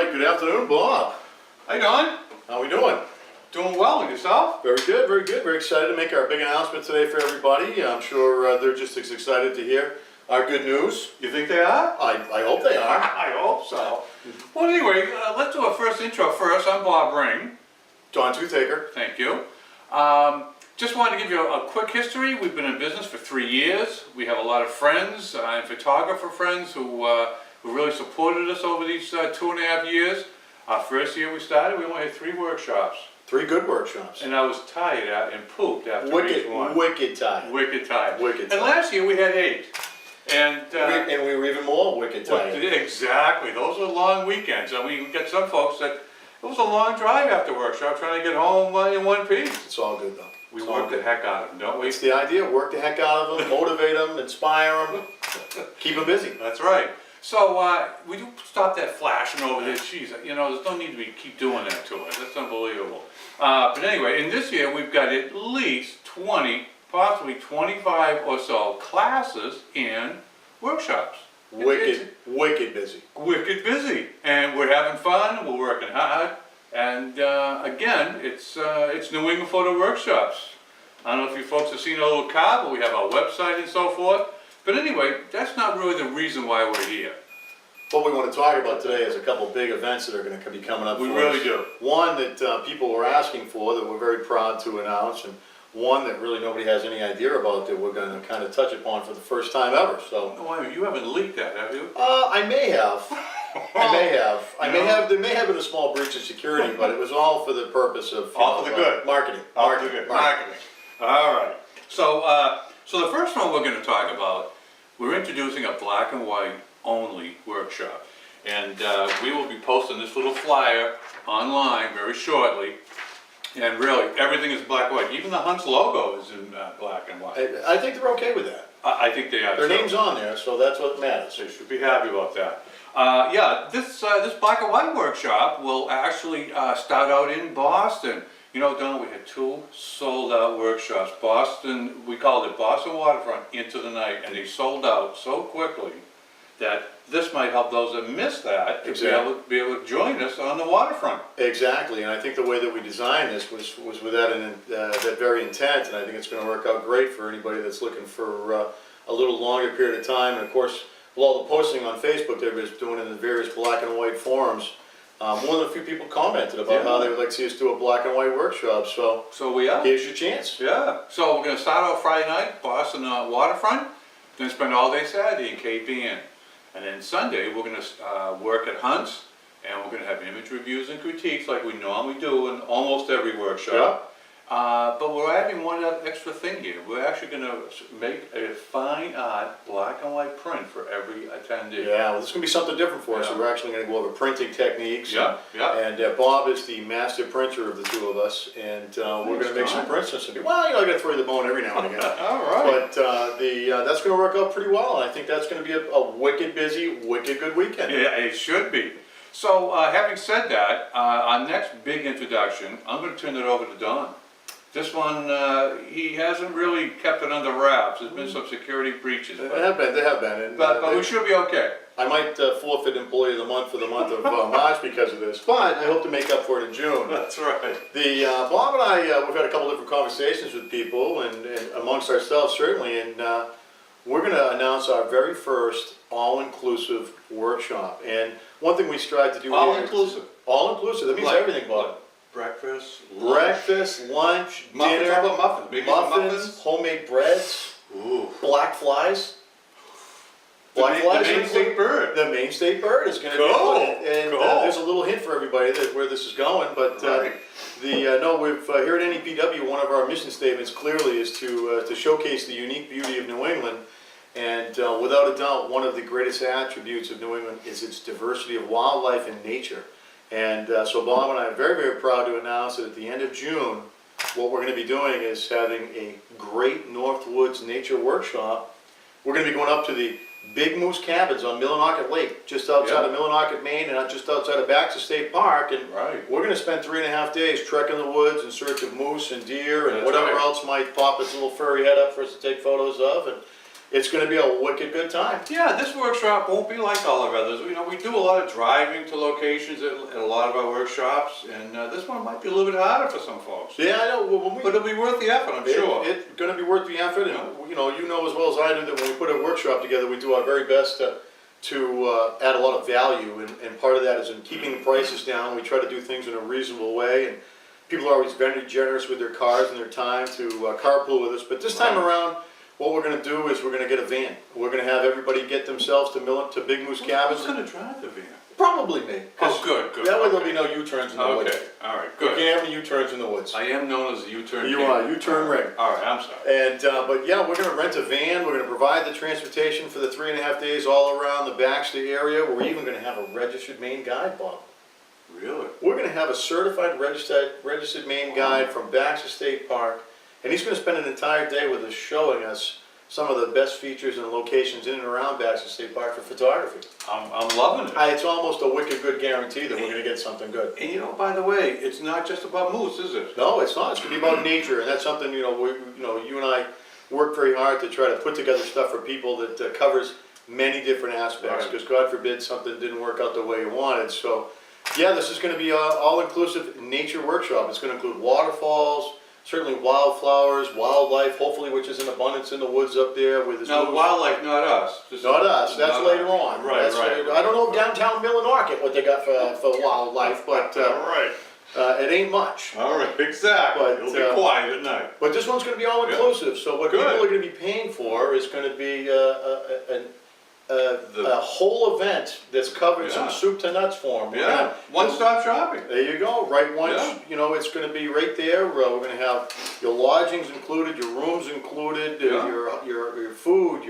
right, good afternoon, Bob. Hi, Don. How we doing? Doing well, and yourself? Very good, very good. Very excited to make our big announcement today for everybody. I'm sure they're just as excited to hear our good news. You think they are? I hope they are. I hope so. Well, anyway, let's do a first intro first. I'm Bob Ring. Don Toothaker. Thank you. Just wanted to give you a quick history. We've been in business for 3 years. We have a lot of friends and photographer friends who really supported us over these 2.5 years. Our first year we started, we only had 3 workshops. 3 good workshops. And I was tired out and pooped after each one. Wicked tired. Wicked tired. Wicked tired. And last year we had 8. And we were even more wicked tired. Exactly. Those are long weekends. I mean, we get some folks that it was a long drive after workshop trying to get home in one piece. It's all good though. We work the heck out of them, don't we? It's the idea. Work the heck out of them, motivate them, inspire them, keep them busy. That's right. So we do stop that flashing over there. Geez, you know, there's no need to keep doing that to us. That's unbelievable. But anyway, in this year we've got at least 20, possibly 25 or so classes and workshops. Wicked busy. Wicked busy, and we're having fun. We're working hard, and again, it's New England Photo Workshops. I don't know if you folks have seen our little card, but we have our website and so forth. But anyway, that's not really the reason why we're here. What we want to talk about today is a couple big events that are going to be coming up. We really do. One that people were asking for that we're very proud to announce, and one that really nobody has any idea about that we're going to kind of touch upon for the first time ever. So. Oh, you haven't leaked that, have you? I may have. There may have been a small breach of security, but it was all for the purpose of all for the good marketing. All for the good marketing. All right. So, so the first one we're going to talk about, we're introducing a black and white only workshop, and we will be posting this little flyer online very shortly. And really, everything is black and white. Even the Hunt's logo is in black and white. I think they're okay with that. I think they are. Their name's on there, so that's what matters. They should be happy about that. Yeah, this black and white workshop will actually start out in Boston. You know, Don, we had 2 sold-out workshops. Boston, we called it Boston Waterfront Into the Night, and they sold out so quickly that this might help those that missed that to be able to join us on the waterfront. Exactly, and I think the way that we designed this was with that very intent, and I think it's going to work out great for anybody that's looking for a little longer period of time. And of course, with all the posting on Facebook that everybody's doing in the various black and white forums, more than a few people commented about how they would like to see us do a black and white workshop. So we are. Here's your chance. Yeah. So we're going to start out Friday night, Boston waterfront, then spend all day Saturday in Cape Ann. And then Sunday, we're going to work at Hunt's, and we're going to have image reviews and critiques like we normally do in almost every workshop. But we're adding one extra thing here. We're actually going to make a fine art black and white print for every attendee. Yeah, well, this is going to be something different for us. So we're actually going to go over printing techniques. Yeah. And Bob is the master printer of the 2 of us, and we're going to make some prints. Well, you know, I got to throw you the bone every now and again. All right. But that's going to work out pretty well, and I think that's going to be a wicked busy, wicked good weekend. Yeah, it should be. So having said that, our next big introduction, I'm going to turn it over to Don. This one, he hasn't really kept it under wraps. There's been some security breaches. There have been. And, but we should be okay. I might forfeit Employee of the Month for the month of March because of this, but I hope to make up for it in June. That's right. Bob and I, we've had a couple different conversations with people and amongst ourselves certainly, and we're going to announce our very first all-inclusive workshop. And one thing we strive to do all-inclusive. All-inclusive. That means everything, Bob. Breakfast, lunch, dinner, how about muffins, homemade breads, black flies. The Maine state bird. The Maine state bird is going to be good. And there's a little hint for everybody where this is going. But we've here at NEPW, one of our mission statements clearly is to showcase the unique beauty of New England. And without a doubt, one of the greatest attributes of New England is its diversity of wildlife and nature. And so Bob and I are very, very proud to announce that at the end of June, what we're going to be doing is having a great Northwoods nature workshop. We're going to be going up to the Big Moose Cabins on Millinocket Lake, just outside of Millinocket, Maine, and just outside of Baxter State Park. And we're going to spend 3.5 days trekking the woods in search of moose and deer and whatever else might pop its little furry head up for us to take photos of. And it's gonna be a wicked good time. Yeah, this workshop won't be like all our others. You know, we do a lot of driving to locations at a lot of our workshops, and this one might be a little bit harder for some folks. Yeah, I know, But it'll be worth the effort, I'm sure. It's gonna be worth the effort, and you know as well as I do that when we put a workshop together, we do our very best to add a lot of value, and part of that is in keeping the prices down. We try to do things in a reasonable way, and people are always very generous with their cars and their time to carpool with us. But this time around, what we're going to do is we're going to get a van. We're going to have everybody get themselves to Big Moose Cabins. Who's going to drive the van? Probably me. Oh, good. That way there'll be no U-turns in the woods. Okay, all right, You good. can't have any U-turns in the woods. I am known as a U-turn You king. are, U-turn ring. All right, I'm sorry. And, but yeah, we're gonna rent a van, we're gonna provide the transportation for the 3.5 days all around the Baxter area. We're even gonna have a registered Maine guide, Bob. Really? We're gonna have a certified registered Maine guide from Baxter State Park, and he's gonna spend an entire day with us showing us some of the best features and locations in and around Baxter State Park for photography. I'm loving it. It's almost a wicked good guarantee that we're gonna get something good. And you know, by the way, it's not just about moose, is it? No, it's not. It's gonna be about nature, and that's something, you know, you and I work very hard to try to put together stuff for people that covers many different aspects, Right. because God forbid something didn't work out the way you wanted. So, yeah, this is gonna be an all-inclusive nature workshop. It's gonna include waterfalls, certainly wildflowers, wildlife, hopefully, which is in abundance in the woods up there with this. No, wildlife, not us. Not us, that's Not later us. on. Right, That's right. I don't know downtown Millinocket what they got for wildlife, but Right. it ain't much. All right, exactly. But, It'll be quiet at night. But this one's gonna be all-inclusive, so what Good. people are gonna be paying for is gonna be a whole event that's covered Yeah. from soup to nuts for them. Yeah, one-stop shopping. There you go, right once, Yeah. you know, it's gonna be right there. We're gonna have your lodgings included, your rooms included, Yeah. your food,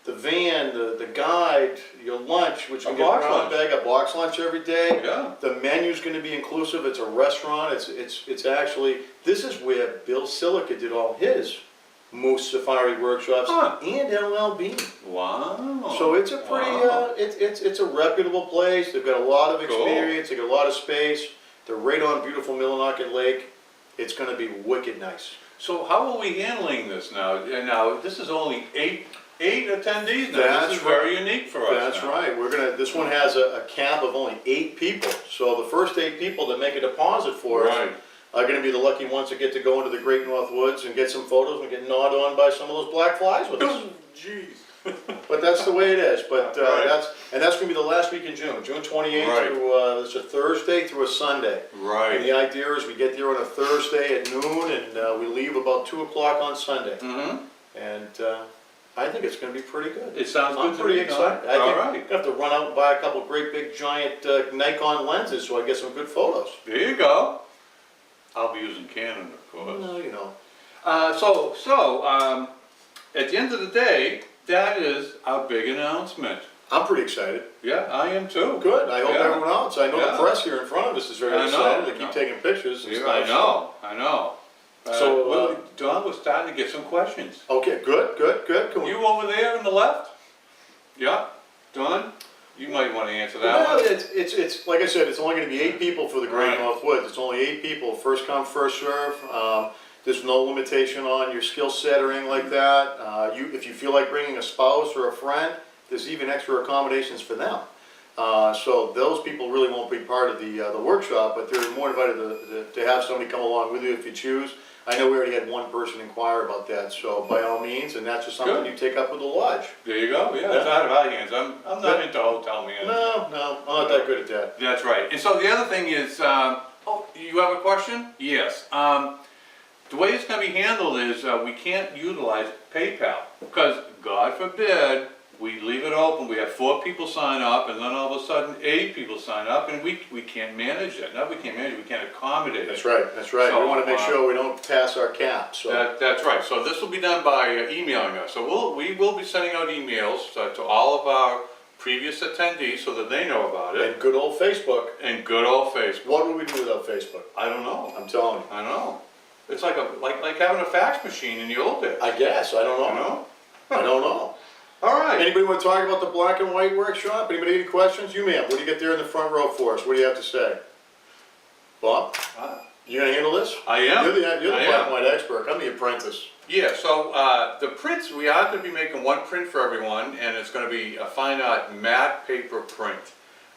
the van, the guide, your lunch, which A you get box brown lunch. bag, a box lunch every day. Yeah. The menu's gonna be inclusive, it's a restaurant, it's actually, this is where Bill Silica did all his moose safari workshops Huh. and LLB. Wow. So it's a pretty, Wow. it's a reputable place. They've got a lot of Cool. experience. They got a lot of space. They're right on beautiful Millinocket Lake. It's going to be wicked nice. So how are we handling this now? And now, this is only eight attendees now. That's This is right. very unique for us That's now. right. This one has a cap of only 8 people. So the first 8 people that make a deposit for us Right. are going to be the lucky ones that get to go into the Great North Woods and get some photos and get gnawed on by some of those black flies with us. Jeez. But that's the way it is. But Right. that's going to be the last week in June, June 28th Right. through it's a Thursday through a Sunday. Right. And the idea is we get there on a Thursday at noon, and we leave about 2 o'clock on Sunday. Mm-hmm. And I think it's going to be pretty good. It sounds good I'm to pretty me, excited. Don. I All think right. I have to run out and buy a couple of great big giant Nikon lenses so I can get some good photos. There you go. I'll be using Canon, of course. No, you know. At the end of the day, that is our big announcement. I'm pretty excited. Yeah, I am too. Good. I hope Yeah. everyone else. I know Yeah. the press here in front of us is very I know, excited. They I keep know. taking pictures and Yeah, stuff. I know. So, Well, Don was starting to get some questions. Okay, good. Can we? You over there on the left? Yeah, Don? You might want to answer that Well, one. it's like I said, it's only going to be 8 people for the Great Right. North Woods. It's only 8 people, first come, first serve. There's no limitation on your skill set or anything like that. If you feel like bringing a spouse or a friend, there's even extra accommodations for them. So those people really won't be part of the workshop, but they're more invited to have somebody come along with you if you choose. I know we already had one person inquire about that, so by all means, and that's just something Good. you take up with the lodge. There you go. Yeah, it's out of our hands. I'm not Yeah. into hotel management. No, I'm not that good at that. That's right. And so the other thing is, oh, you have a question? Yes. The way it's going to be handled is we can't utilize PayPal because, God forbid, we leave it open. We have 4 people sign up, and then all of a sudden 8 people sign up, and we can't manage that. No, we can't manage it. We can't accommodate it. That's right. So, We want to make sure we don't pass our cap, so. That's right. So this will be done by emailing us. So we will be sending out emails to all of our previous attendees so that they know about it. And good old Facebook. And good old Facebook. What would we do without Facebook? I don't know. I'm telling you. I know. It's like having a fax machine in the old days. I guess, I don't know. You know? I don't know. All right. Anybody want to talk about the black and white workshop? Anybody any questions? You ma'am, what do you get there in the front row for us? What do you have to say? Bob? You gonna handle this? I am. You're the I black am. and white expert. I'm the apprentice. Yeah, so the prints, we are going to be making one print for everyone, and it's going to be a fine art matte paper print.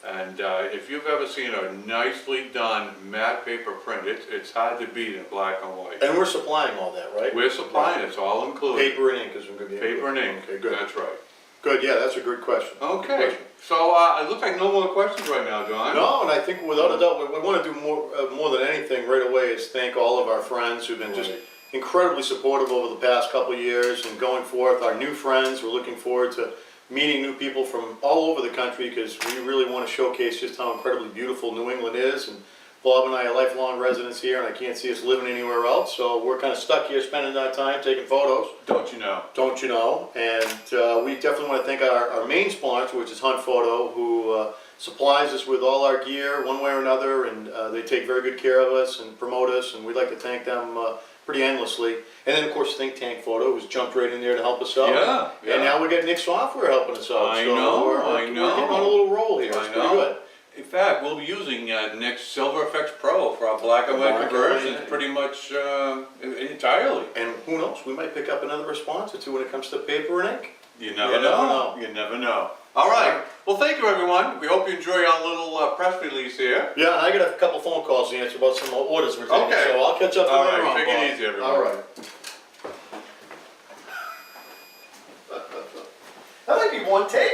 And if you've ever seen a nicely done matte paper print, it's hard to beat in black and white. And we're supplying all that, right? We're supplying it, it's all included. Paper and ink is going to be Paper and ink, Okay, good. that's right. Good, yeah, that's a good question. Good Okay, question. so it looks like no more questions right now, John. No, and I think without a doubt, we want to do more than anything right away is thank all of our friends who've been just incredibly supportive over the past couple of years and going forth. Our new friends, we're looking forward to meeting new people from all over the country because we really want to showcase just how incredibly beautiful New England is. And Bob and I are lifelong residents here, and I can't see us living anywhere else, so we're kind of stuck here spending our time taking photos. Don't you know? Don't you know? And we definitely want to thank our main sponsor, which is Hunt Photo, who supplies us with all our gear one way or another, and they take very good care of us and promote us, and we'd like to thank them pretty endlessly. And then, of course, Think Tank Photo, who's jumped right in there to help us out. Yeah. And now we got Nick Software helping us out. I so know. We're getting on a little roll here. It's pretty good. In fact, we'll be using Nick's Silver Effects Pro for our black and white conversions pretty much entirely. And who knows, we might pick up another response or two when it comes to paper and ink. You never know. You never know. All right. Well, thank you, everyone. We hope you enjoy our little press release here. Yeah, and I got a couple phone calls to answer about some orders we're taking, Okay. so I'll catch up All later right. on, Take Bob. it easy, everyone. All right. That might be one take.